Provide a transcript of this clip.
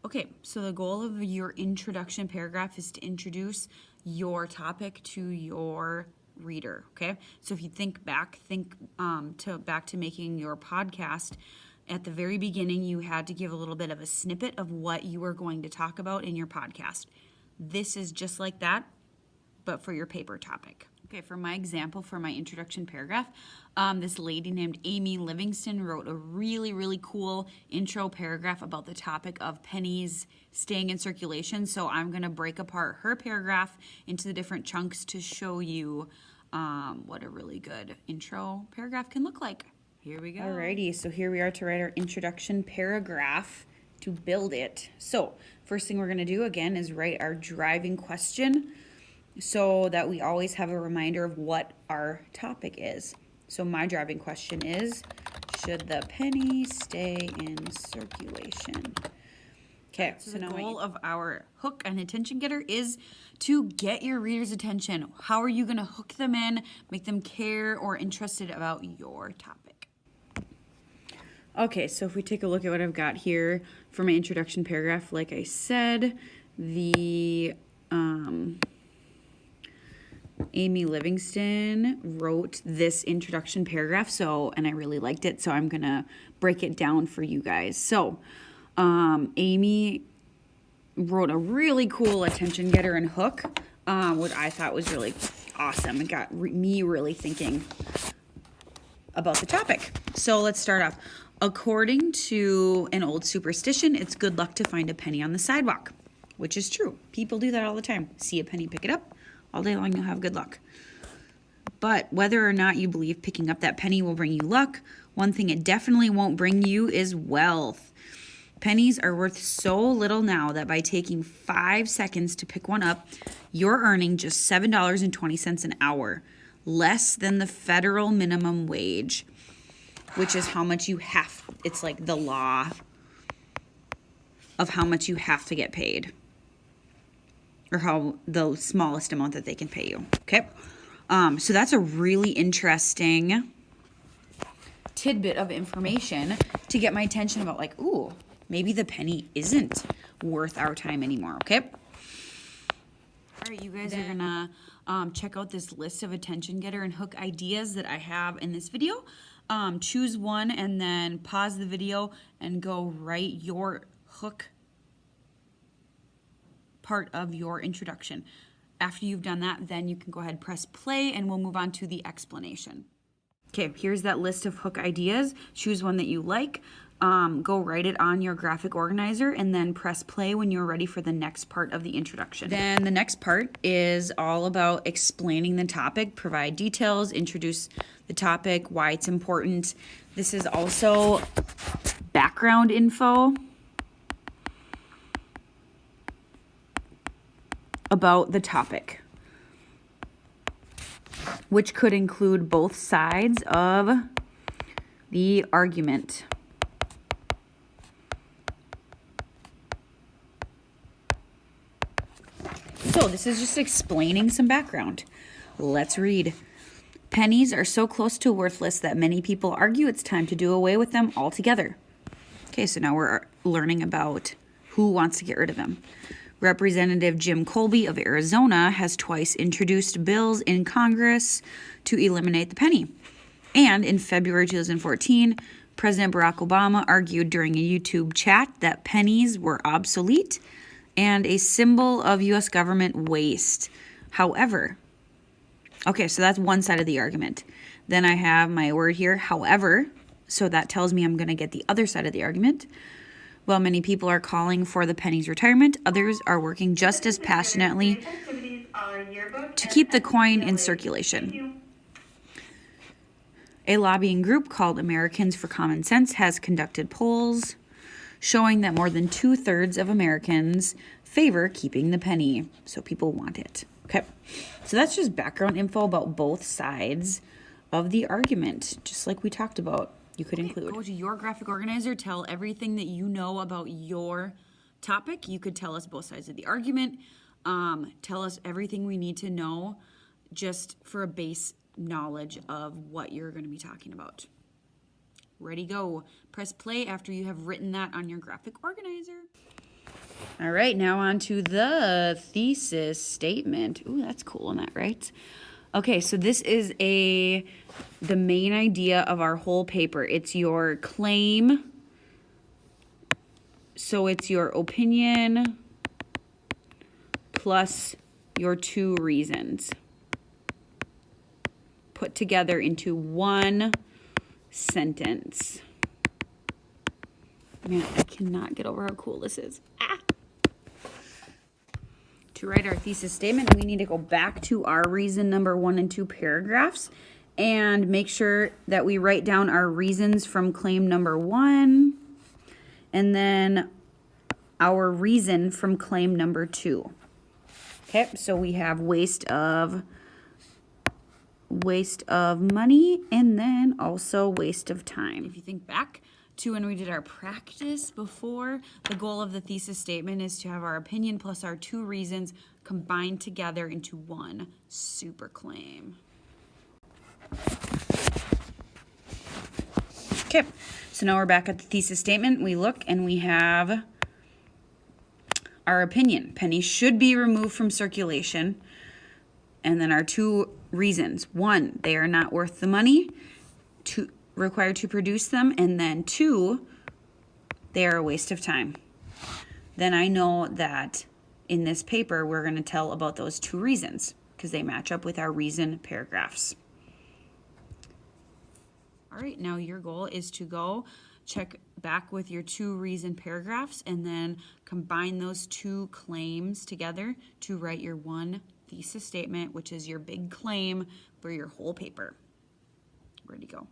Okay, so the goal of your introduction paragraph is to introduce your topic to your reader, okay? So if you think back to making your podcast, at the very beginning you had to give a little bit of a snippet of what you were going to talk about in your podcast. This is just like that, but for your paper topic. Okay, for my example, for my introduction paragraph, this lady named Amy Livingston wrote a really, really cool intro paragraph about the topic of pennies staying in circulation. So I'm going to break apart her paragraph into the different chunks to show you what a really good intro paragraph can look like. Here we go. Alrighty, so here we are to write our introduction paragraph to build it. So first thing we're going to do again is write our driving question, so that we always have a reminder of what our topic is. So my driving question is, should the penny stay in circulation? Okay, so the goal of our hook and attention getter is to get your reader's attention. How are you gonna hook them in, make them care or interested about your topic? Okay, so if we take a look at what I've got here for my introduction paragraph, like I said, the Amy Livingston wrote this introduction paragraph, and I really liked it, so I'm gonna break it down for you guys. So, Amy wrote a really cool attention getter and hook, what I thought was really awesome. It got me really thinking about the topic. So let's start off. According to an old superstition, it's good luck to find a penny on the sidewalk, which is true. People do that all the time. See a penny, pick it up. All day long, you'll have good luck. But whether or not you believe picking up that penny will bring you luck, one thing it definitely won't bring you is wealth. Pennies are worth so little now that by taking 5 seconds to pick one up, you're earning just $7.20 an hour, less than the federal minimum wage, which is how much you have. It's like the law of how much you have to get paid, or how the smallest amount that they can pay you. Okay, so that's a really interesting tidbit of information to get my attention about, like, ooh, maybe the penny isn't worth our time anymore. Okay. All right, you guys are gonna check out this list of attention getter and hook ideas that I have in this video. Choose one and then pause the video and go write your hook part of your introduction. After you've done that, then you can go ahead and press play and we'll move on to the explanation. Okay, here's that list of hook ideas. Choose one that you like. Go write it on your graphic organizer and then press play when you're ready for the next part of the introduction. Then the next part is all about explaining the topic, provide details, introduce the topic, why it's important. This is also background info about the topic, which could include both sides of the argument. So this is just explaining some background. Let's read. Pennies are so close to worthless that many people argue it's time to do away with them altogether. Okay, so now we're learning about who wants to get rid of them. Representative Jim Colby of Arizona has twice introduced bills in Congress to eliminate the penny. And in February 2014, President Barack Obama argued during a YouTube chat that pennies were obsolete and a symbol of U.S. government waste. However, okay, so that's one side of the argument. Then I have my word here, however, so that tells me I'm going to get the other side of the argument. While many people are calling for the penny's retirement, others are working just as passionately to keep the coin in circulation. A lobbying group called Americans for Common Sense has conducted polls showing that more than 2/3 of Americans favor keeping the penny, so people want it. Okay, so that's just background info about both sides of the argument, just like we talked about. You could include. Go to your graphic organizer, tell everything that you know about your topic. You could tell us both sides of the argument. Tell us everything we need to know just for a base knowledge of what you're going to be talking about. Ready, go. Press play after you have written that on your graphic organizer. All right, now on to the thesis statement. Ooh, that's cool, isn't that right? Okay, so this is the main idea of our whole paper. It's your claim. So it's your opinion plus your two reasons put together into one sentence. Man, I cannot get over how cool this is. Ah! To write our thesis statement, we need to go back to our reason number 1 and 2 paragraphs and make sure that we write down our reasons from claim number 1 and then our reason from claim number 2. Okay, so we have waste of money and then also waste of time. If you think back to when we did our practice before, the goal of the thesis statement is to have our opinion plus our two reasons combined together into one super claim. Okay, so now we're back at the thesis statement. We look and we have our opinion. Pennies should be removed from circulation. And then our two reasons. 1, they are not worth the money required to produce them. And then 2, they are a waste of time. Then I know that in this paper, we're going to tell about those two reasons because they match up with our reason paragraphs. All right, now your goal is to go check back with your two reason paragraphs and then combine those two claims together to write your one thesis statement, which is your big claim for your whole paper. Ready to go.